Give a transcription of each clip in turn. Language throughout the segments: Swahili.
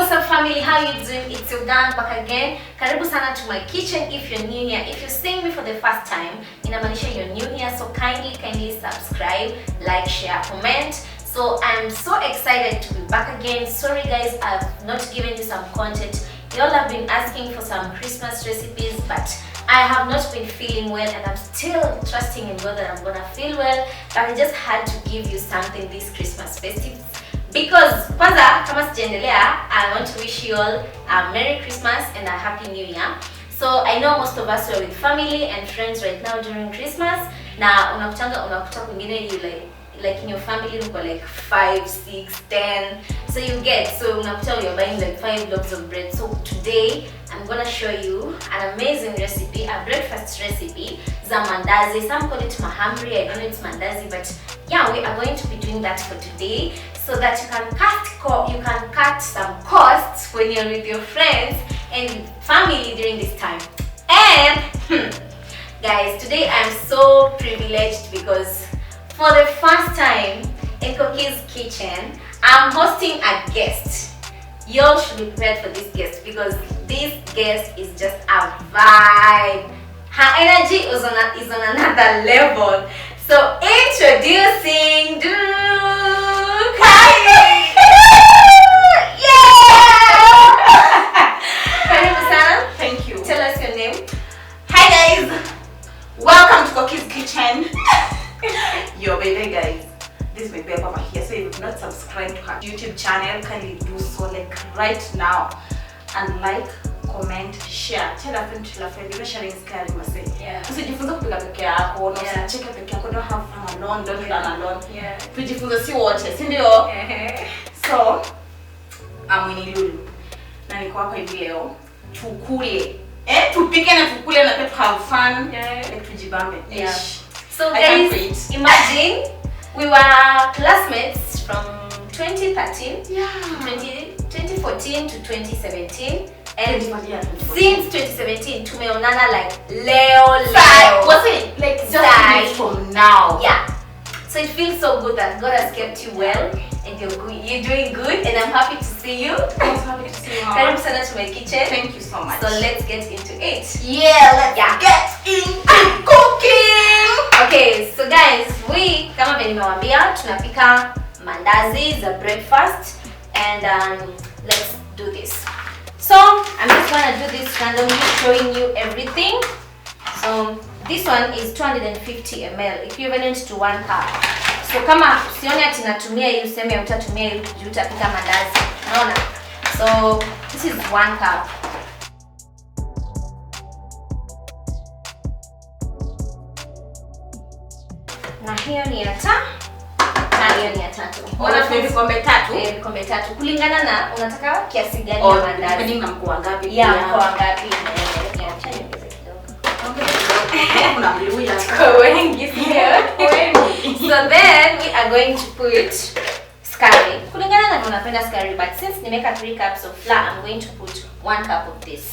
what's up family, how you doing? It's your gang back again. Karibu sana to my kitchen. If you're new here, if you're seeing me for the first time, inamaanisha you're new here, so kindly subscribe, like, share, comment. So I'm so excited to be back again. Sorry guys, I've not given you some content. You all have been asking for some Christmas recipes, but I have not been feeling well, and I'm still trusting in God that I'm gonna feel well. But I just had to give you something this Christmas festive. Because kwanza kama sijaendelea, I want to wish you all a Merry Christmas and a Happy New Year. So I know most of us are with family and friends right now during Christmas. Na unakuta kwingine you like in your family you like 5, 6, 10. So you get, so unakuta you're buying like 5 loaves of bread. So today I'm gonna show you an amazing recipe, a breakfast recipe, za Mandazi. Some call it Mahamri, I don't know it's Mandazi, but yeah, we are going to be doing that for today, so that you can cut some costs when you're with your friends and family during this time. And guys, today I'm so privileged because for the first time in Cookie's Kitchen, I'm hosting a guest. Y'all should be prepared for this guest because this guest is just a vibe. Her energy is on another level. So introducing Duke. Yeah! Thank you. Tell us your name. Hi guys, welcome to Cookie's Kitchen. Yo baby guys, this is my babe over here. So if you've not subscribed to her YouTube channel, kindly do so like right now, and like, comment, share, tell a friend, you know sharing is caring, must say. Yeah. Usijifunze kupika peke yako, na usicheke peke yako, don't have fun alone, don't learn alone. Yeah. Tujifunze si wote, si ndio? So, I'm Winnie Lulu. Na niko hapa hivi leo tukule. Tupike na tukule na pia to have fun. Like tujibambe. Yeah. So guys, imagine we were classmates from 2013 2014 to 2017, and since 2017 tumeonana like leo. Was it like just from now? Yeah. So it feels so good that God has kept you well and you're doing good, and I'm happy to see you. I'm happy to see you. Karibu sana to my kitchen. Thank you so much. So let's get into it. Yeah, let's get into cooking. Okay, so guys, we kama vile nimewambia tunapika mandazi za breakfast, and let's do this. So I'm just gonna do this randomly, showing you everything. So this one is 250 ml, equivalent to 1 cup. So kama usione ati natumia hii useme utatumia hii juu utapika mandazi. Unaona? So this is 1 cup. Na hiyo ni ya hiyo ni ya 3. Ona vikombe 3? Vikombe 3. Kulingana na unataka kiasi gani ya mandazi. Depending na mko wangapi. Yeah, mko wangapi. Acha niongeze kidogo. Kuna mliuya. Kwa wengi sio? So then we are going to put scurry. Kulingana na unapenda scurry, but since nimeka 3 cups of flour, I'm going to put 1 cup of this.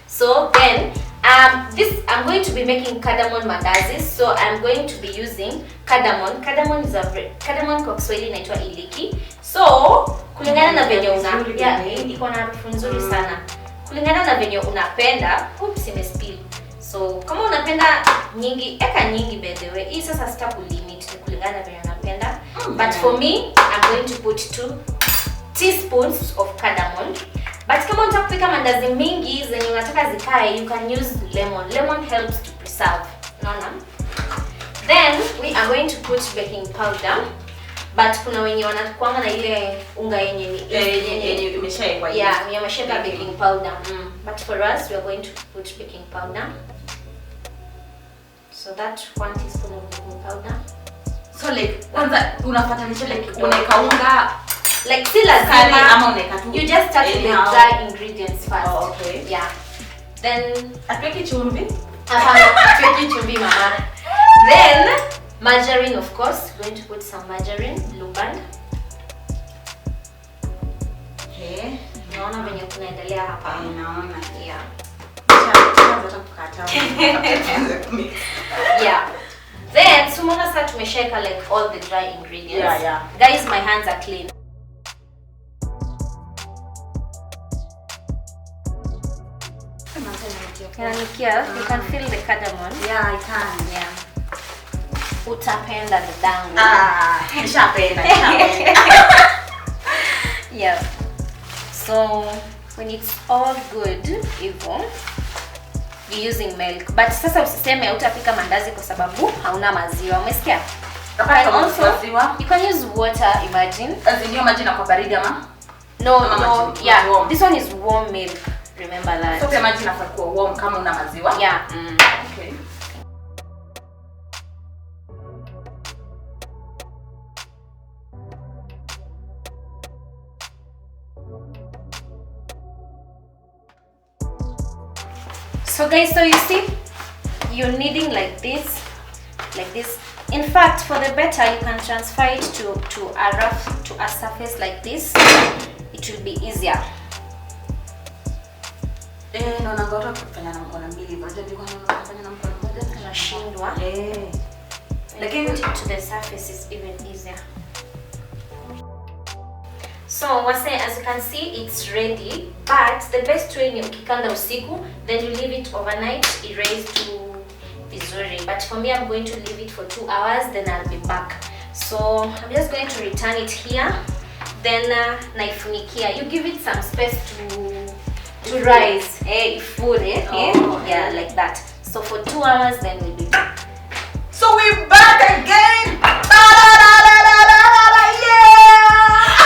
So then I'm going to be making cardamom mandazi, so I'm going to be using cardamom. Cardamom is cardamom kwa Kiswahili inaitwa iliki. So kulingana na venye iko na harufu nzuri sana. Kulingana na venye unapenda, oops imespill. So kama unapenda nyingi, eka nyingi by the way. Hii sasa sita kulimit kulingana na venye unapenda. But for me, I'm going to put 2 teaspoons of cardamom. But kama unataka kupika mandazi mingi zenye unataka zikae, you can use lemon. Lemon helps to preserve. Unaona? Then we are going to put baking powder. But kuna wenye wanakuanga na ile unga yenye imeshawekwa. Yeah, yamesheka baking powder. But for us we are going to put baking powder. So that 1 teaspoon of baking powder. So like kwanza unafatanisha like unaweka unga like si lazima ama unaweka tu. You just start with the dry ingredients first. Oh, okay. Yeah. Then atweke chumvi. Atweke chumvi mama. Then margarine, of course. We're going to put some margarine, blue band. Okay. Naona venye kunaendelea hapa. Naona. Yeah. Kukata. Yeah. Then sumona sasa tumesheka like all the dry ingredients. Yeah. Guys, my hands are clean. Inanukia. You can feel the cardamom. Yeah, I can. Yeah. Utapenda dadangu. Nishapenda. Yeah. So when it's all good, hivyo you're using milk. But sasa usiseme utapika mandazi kwa sababu hauna maziwa. Umesikia? You can use water, imagine. Azimio maji na kwa baridi ama? No, yeah. Warm. This one is warm milk. Remember that. So pia maji inafaa kuwa warm kama una maziwa? Yeah. Okay. So guys, so you see, you're kneading like this. In fact, for the better, you can transfer it to a surface like this. It will be easier. Naona ngora kufanya na mkono mbili, bado ndio kufanya na mkono mmoja Tunashindwa. Lakini put it to the surface is even easier. So as you can see, it's ready. But the best way ni ukikanda usiku, then you leave it overnight, erase to vizuri. But for me, I'm going to leave it for 2 hours, then I'll be back. So I'm just going to return it here. Then naifunikia. You give it some space to rise. Yeah, like that. So for 2 hours, then we'll be back. So we're back again.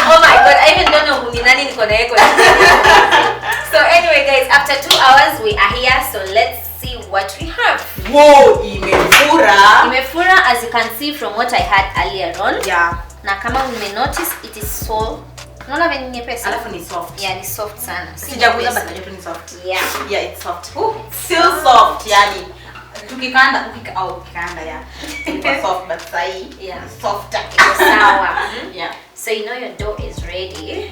Oh my god, I even don't know who ni nani niko na yeko. So anyway guys, after 2 hours we are here, so let's see what we have. Whoa, imefura. Imefura, as you can see from what I had earlier on. Yeah. Na kama ume notice, it is so, unaona vile nyepesi? Alafu ni soft. Yeah, ni soft sana. Sijaguza but najua ni soft. Yeah. Yeah, it's soft. Still soft, yani. Tukikanda yeah. It's soft but sai. Yeah. Softer. Sawa. Yeah. So you know your dough is ready.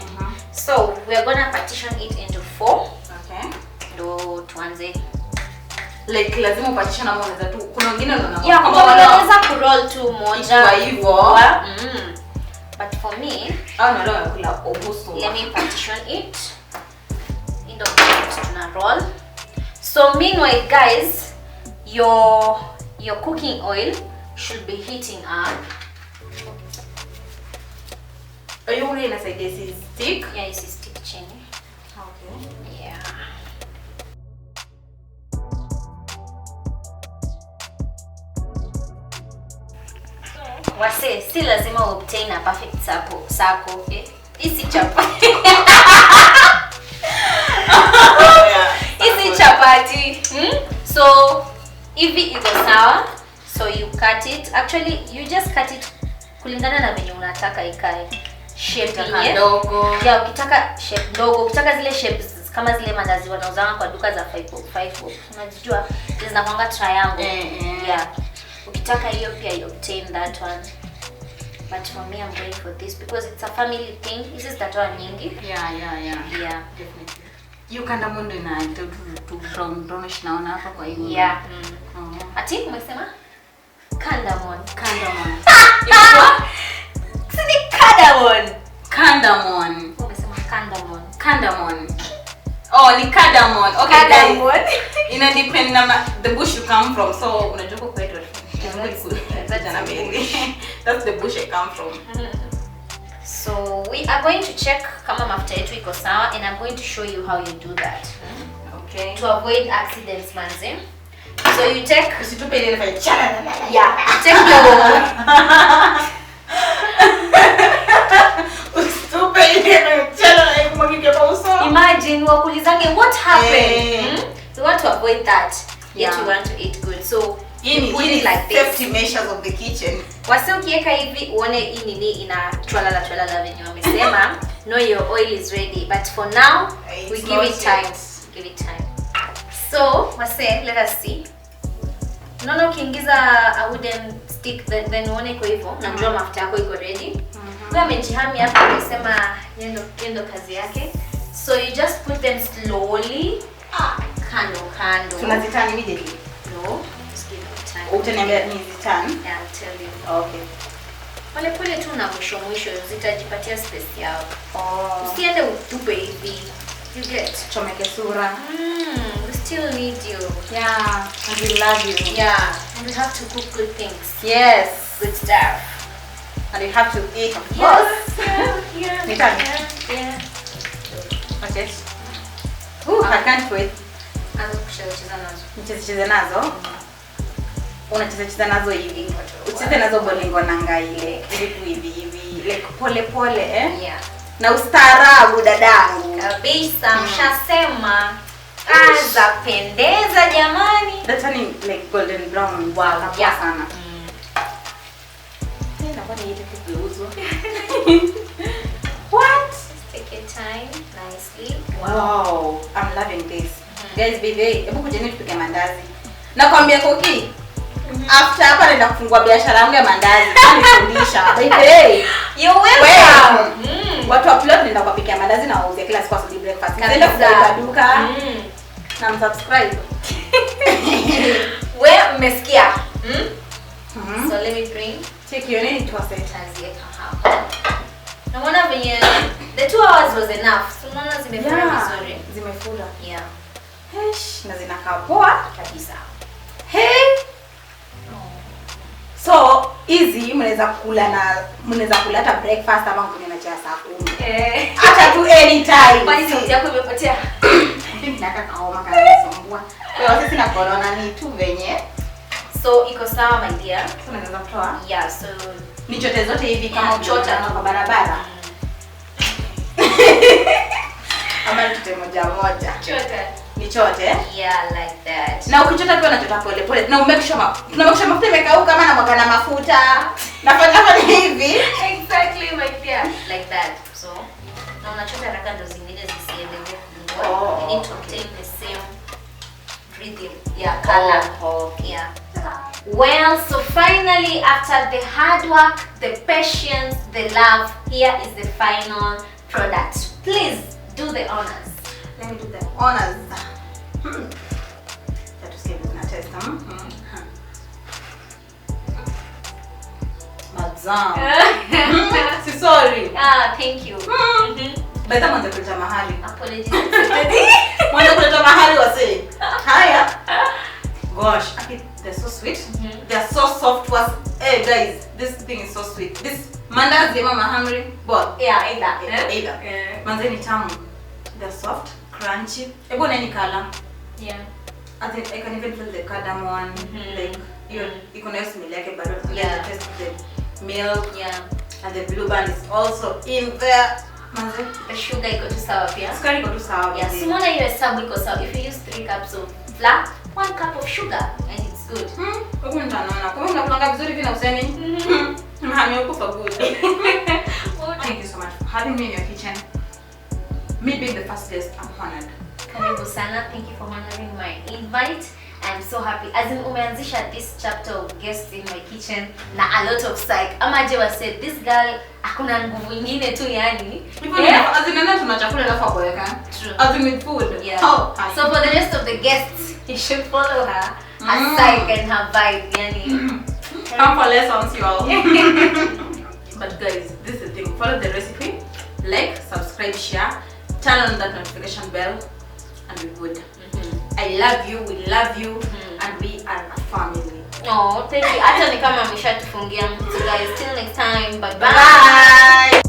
So we're gonna partition it into 4. Okay. Do tuanze. Like lazima partition ama unaweza tu. Kuna wengine wanaona kama unaweza kuroll tu moja kwa hivyo. But for me, no, kula obuso. Let me partition it. Ndio tuna roll. So meanwhile guys, your cooking oil should be heating up. Are you going to say this is stick? Yeah, this is stick chini. Okay. Yeah. Wase, si lazima obtain a perfect sako. Isi chapati. Isi chapati. So, hivi iko sawa. So you cut it. Actually, you just cut it kulingana na venye unataka ikae. Shape ndogo. Yeah, ukitaka shape ndogo, ukitaka zile shapes kama zile mandazi wanauzanga kwa duka za 5 bob. Unajua, zinakuanga triangle. Yeah. Ukitaka hiyo pia you obtain that one. But for me, I'm going for this because it's a family thing. This is that one nyingi. Yeah. Definitely. You kanda mundo na to brownish naona hapa kwa hiyo. Yeah. Ati umesema? Cardamom. Sini cardamom. Umesema cardamom. Oh, ni cardamom. Okay, cardamom. Guys. Ina depend na the bush you come from. So unajua kwa kwetu. That's the bush I come from. So we are going to check kama mafuta yetu iko sawa, and I'm going to show you how you do that. Okay. To avoid accidents, manze. So you take Usitupe ile fanya take your usitupe ile fanya kumwagika kwa uso. Imagine wakulizange what happened. We want to avoid that. Yet we want to eat good. So you put it like safety measures of the kitchen. Wasi ukiweka hivi uone hii nini ina twalala venye wamesema. No, your oil is ready, but for now we give it time. So wasi, let us see. Unaona ukiingiza a wooden stick then uone iko hivyo, unajua mafuta yako iko ready. Kwa amejihami hapa amesema yendo kazi yake. So you just put them slowly kando. Tunazitani immediately. No, just give it time. Utaniambia ni zitani? I'll tell you. Okay. Pole tu na mwisho zitajipatia space yao. Usiende utupe hivi. You get. Chomeke sura. We still need you. Yeah, and we love you. Yeah, and we have to cook good things. Yes. Good stuff. And you have to eat, of course. Yeah. Okay. Ooh, I can't wait. Ucheze nazo. Unacheza nazo hivi. Ucheze nazo bolingo nanga ile. Vitu hivi. Like pole pole, eh? Yeah. Na ustaarabu dadangu. Kabisa, mshasema. Zapendeza jamani. That's turning like golden brown. Wow, yeah. Sana. What? Take your time nicely. Wow, I'm loving this. Guys, baby, hebu kujeni tupike mandazi. Nakwambia Koki, after hapa naenda kufungua biashara yangu ya mandazi. Nifundisha. Baby, you're welcome. Watu upload nenda kupikia mandazi na wauze kila siku asubuhi breakfast. Nenda kwa duka. Na msubscribe. Wewe umesikia? So let me bring. Check your name to us. Naona venye the 2 hours was enough. So naona zimefura vizuri. Zimefura. Yeah. Hesh, na zinakaa poa kabisa. Hey. So easy, mnaweza kula hata breakfast ama kunywa na chai saa 10. Hata tu anytime. Kwani sauti yako imepotea? Mimi nataka kaoma kana nisumbua. Kwa sisi na corona ni tu venye. So iko sawa my dear. So naweza kutoa? Yeah, so ni chote zote hivi kama uchota kwa barabara. Ama chote moja. Chote. Ni chote? Yeah, like that. Na ukichota pia unachota pole pole. Na umake sure mafuta imekauka kama na mwaga na mafuta. Nafanya hivi. Exactly my dear. Like that. So, na unachota haraka ndo zingine zisiendelee kuungua. You need to obtain the same rhythm. Yeah, color. Yeah. Well, so finally, after the hard work, the patience, the love, here is the final product. Please do the honors. Let me do the honors. That was good. Now test them. Madam. Sorry. Thank you. Beta mwanza kuleta mahali. Apologies. Mwanza kuleta mahali wase. Haya. Gosh, they're so sweet. They're so soft. Hey guys, this thing is so sweet. This Mandazi ama Mahamri, both. Yeah, either. Mandazi ni tamu. They're soft, crunchy. Ebo na ni kala. Yeah. I think I can even feel the cardamom. Like you can smell like but yeah. The taste of the milk. Yeah. And the blue band is also in there. Manze, the sugar iko tu sawa pia. Sukari iko tu sawa. Yeah, simona hiyo hesabu iko sawa. If you use 3 cups of flour, 1 cup of sugar and it's good. Huko ndanaona. Kwa nini unapanga vizuri vile usemi? Mhami uko for good. Thank you so much for having me in your kitchen. Me being the first guest, I'm honored. Karibu sana. Thank you for honoring my invite. I'm so happy. As in umeanzisha this chapter of guests in my kitchen na a lot of psych. Amaje was said this girl hakuna nguvu nyingine tu yani. As in nana tunachakula alafu apoeka. True. As in with food. Yeah. Oh, so for the rest of the guests, you should follow her. Her psych and her vibe yani. Come for lessons you all. But guys, this is the thing. Follow the recipe, like, subscribe, share, turn on that notification bell, and we're good. I love you, we love you, and we are a family. Oh, thank you. Hata ni kama ameshatufungia. So guys, till next time. Bye bye. Bye.